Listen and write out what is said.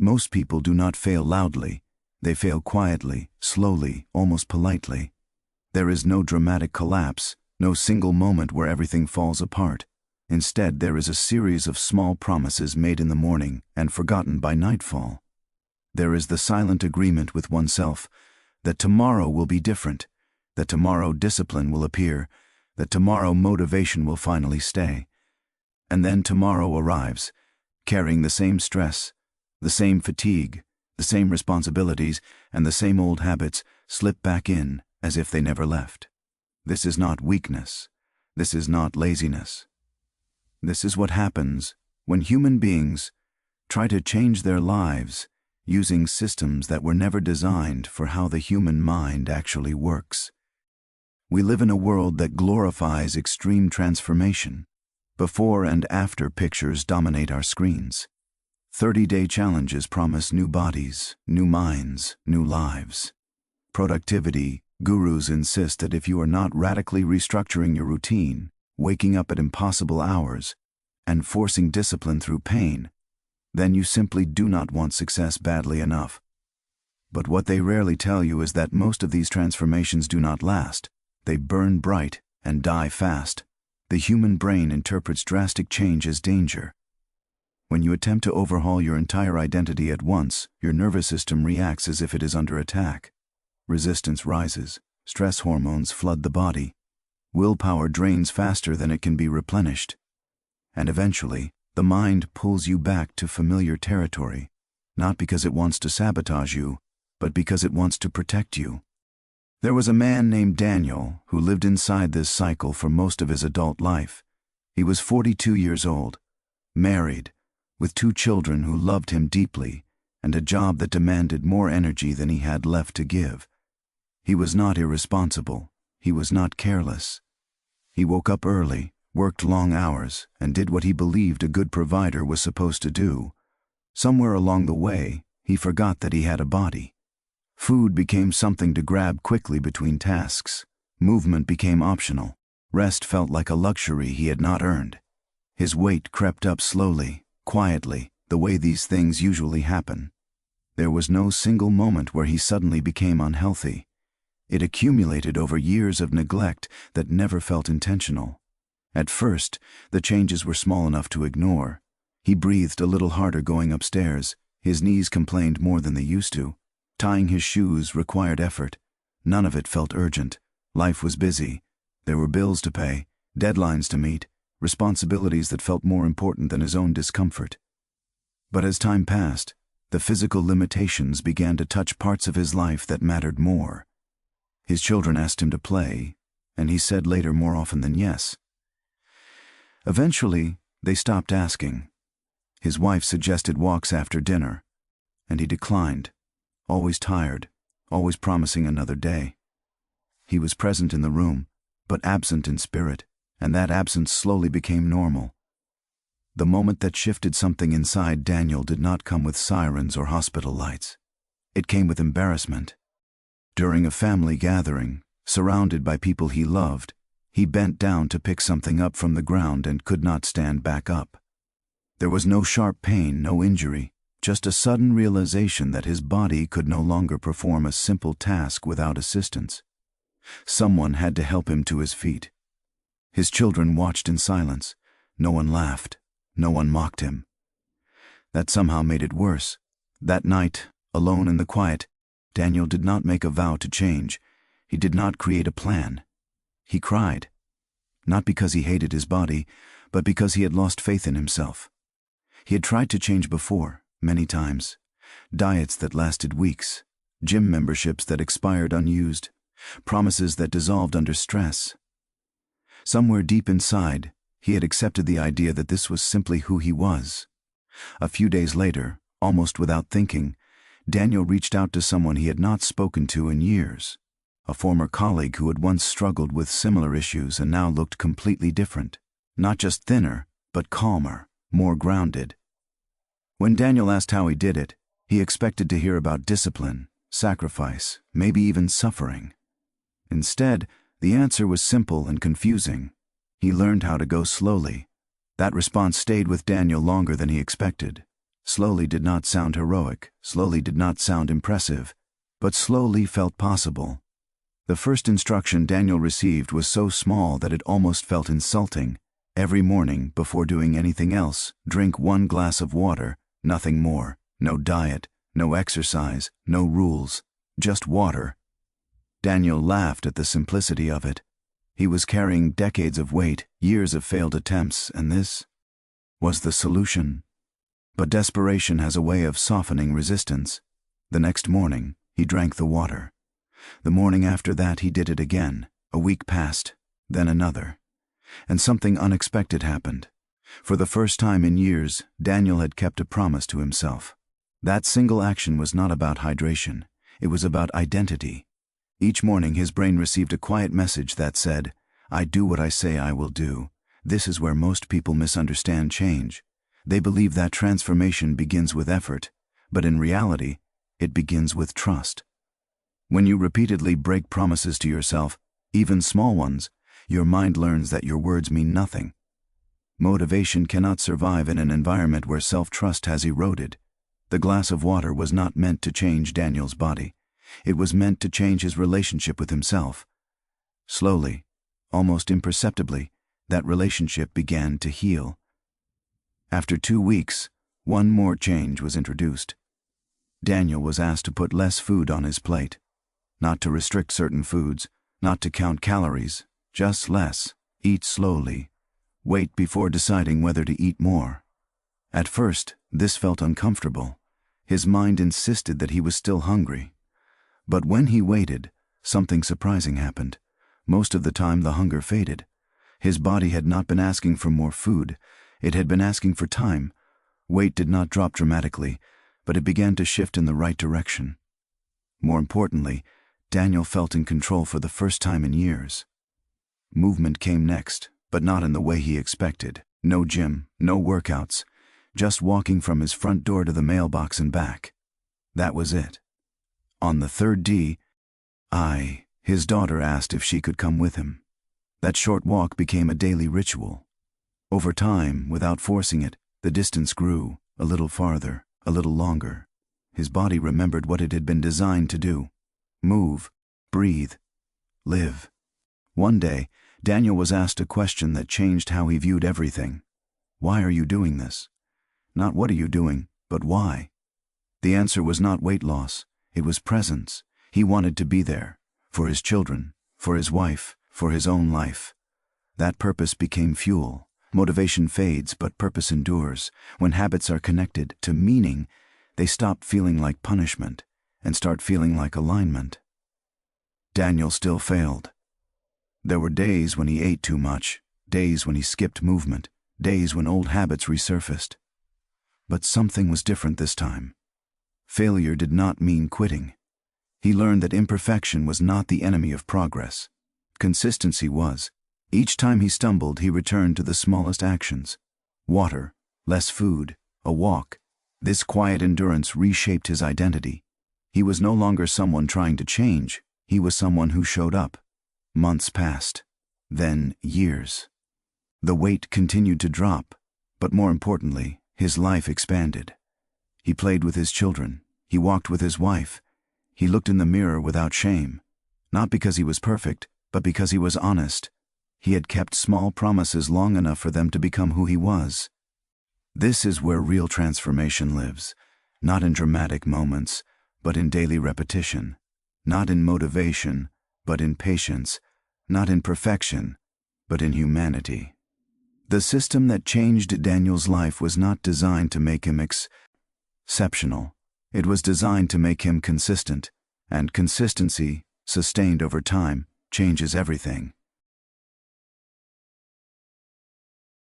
Most people do not fail loudly. They fail quietly, slowly, almost politely. There is no dramatic collapse, no single moment where everything falls apart. Instead, there is a series of small promises made in the morning and forgotten by nightfall. There is the silent agreement with oneself that tomorrow will be different, that tomorrow discipline will appear, that tomorrow motivation will finally stay. And then tomorrow arrives, carrying the same stress, the same fatigue, the same responsibilities, and the same old habits slip back in as if they never left. This is not weakness. This is not laziness. This is what happens when human beings try to change their lives using systems that were never designed for how the human mind actually works. We live in a world that glorifies extreme transformation. Before and after pictures dominate our screens. 30-day challenges promise new bodies, new minds, new lives. Productivity gurus insist that if you are not radically restructuring your routine, waking up at impossible hours, and forcing discipline through pain, then you simply do not want success badly enough. But what they rarely tell you is that most of these transformations do not last. They burn bright and die fast. The human brain interprets drastic change as danger. When you attempt to overhaul your entire identity at once, your nervous system reacts as if it is under attack. Resistance rises, stress hormones flood the body, willpower drains faster than it can be replenished, and eventually, the mind pulls you back to familiar territory, not because it wants to sabotage you, but because it wants to protect you. There was a man named Daniel who lived inside this cycle for most of his adult life. He was 42 years old, married, with 2 children who loved him deeply, and a job that demanded more energy than he had left to give. He was not irresponsible. He was not careless. He woke up early, worked long hours, and did what he believed a good provider was supposed to do. Somewhere along the way, he forgot that he had a body. Food became something to grab quickly between tasks. Movement became optional. Rest felt like a luxury he had not earned. His weight crept up slowly, quietly, the way these things usually happen. There was no single moment where he suddenly became unhealthy. It accumulated over years of neglect that never felt intentional. At first, the changes were small enough to ignore. He breathed a little harder going upstairs. His knees complained more than they used to. Tying his shoes required effort. None of it felt urgent. Life was busy. There were bills to pay, deadlines to meet, responsibilities that felt more important than his own discomfort. But as time passed, the physical limitations began to touch parts of his life that mattered more. His children asked him to play, and he said later more often than yes. Eventually, they stopped asking. His wife suggested walks after dinner, and he declined, always tired, always promising another day. He was present in the room, but absent in spirit, and that absence slowly became normal. The moment that shifted something inside Daniel did not come with sirens or hospital lights. It came with embarrassment. During a family gathering, surrounded by people he loved, he bent down to pick something up from the ground and could not stand back up. There was no sharp pain, no injury, just a sudden realization that his body could no longer perform a simple task without assistance. Someone had to help him to his feet. His children watched in silence. No one laughed. No one mocked him. That somehow made it worse. That night, alone in the quiet, Daniel did not make a vow to change. He did not create a plan. He cried. Not because he hated his body, but because he had lost faith in himself. He had tried to change before, many times. Diets that lasted weeks, gym memberships that expired unused, promises that dissolved under stress. Somewhere deep inside, he had accepted the idea that this was simply who he was. A few days later, almost without thinking, Daniel reached out to someone he had not spoken to in years, a former colleague who had once struggled with similar issues and now looked completely different, not just thinner, but calmer, more grounded. When Daniel asked how he did it, he expected to hear about discipline, sacrifice, maybe even suffering. Instead, the answer was simple and confusing. He learned how to go slowly. That response stayed with Daniel longer than he expected. Slowly did not sound heroic, slowly did not sound impressive, but slowly felt possible. The first instruction Daniel received was so small that it almost felt insulting. Every morning, before doing anything else, drink 1 glass of water, nothing more. No diet, no exercise, no rules, just water. Daniel laughed at the simplicity of it. He was carrying decades of weight, years of failed attempts, and this was the solution. But desperation has a way of softening resistance. The next morning, he drank the water. The morning after that, he did it again. A week passed, then another. And something unexpected happened. For the first time in years, Daniel had kept a promise to himself. That single action was not about hydration. It was about identity. Each morning, his brain received a quiet message that said, "I do what I say I will do." This is where most people misunderstand change. They believe that transformation begins with effort, but in reality, it begins with trust. When you repeatedly break promises to yourself, even small ones, your mind learns that your words mean nothing. Motivation cannot survive in an environment where self-trust has eroded. The glass of water was not meant to change Daniel's body. It was meant to change his relationship with himself. Slowly, almost imperceptibly, that relationship began to heal. After 2 weeks, one more change was introduced. Daniel was asked to put less food on his plate. Not to restrict certain foods, not to count calories, just less. Eat slowly. Wait before deciding whether to eat more. At first, this felt uncomfortable. His mind insisted that he was still hungry. But when he waited, something surprising happened. Most of the time, the hunger faded. His body had not been asking for more food. It had been asking for time. Weight did not drop dramatically, but it began to shift in the right direction. More importantly, Daniel felt in control for the first time in years. Movement came next, but not in the way he expected. No gym, no workouts, just walking from his front door to the mailbox and back. That was it. On the 3rd D, his daughter asked if she could come with him. That short walk became a daily ritual. Over time, without forcing it, the distance grew, a little farther, a little longer. His body remembered what it had been designed to do: move, breathe, live. One day, Daniel was asked a question that changed how he viewed everything. Why are you doing this? Not what are you doing, but why? The answer was not weight loss. It was presence. He wanted to be there, for his children, for his wife, for his own life. That purpose became fuel. Motivation fades, but purpose endures. When habits are connected to meaning, they stop feeling like punishment and start feeling like alignment. Daniel still failed. There were days when he ate too much, days when he skipped movement, days when old habits resurfaced. But something was different this time. Failure did not mean quitting. He learned that imperfection was not the enemy of progress. Consistency was. Each time he stumbled, he returned to the smallest actions. Water, less food, a walk. This quiet endurance reshaped his identity. He was no longer someone trying to change. He was someone who showed up. Months passed. Then years. The weight continued to drop, but more importantly, his life expanded. He played with his children. He walked with his wife. He looked in the mirror without shame. Not because he was perfect, but because he was honest. He had kept small promises long enough for them to become who he was. This is where real transformation lives, not in dramatic moments, but in daily repetition. Not in motivation, but in patience. Not in perfection, but in humanity. The system that changed Daniel's life was not designed to make him exceptional. It was designed to make him consistent, and consistency, sustained over time, changes everything.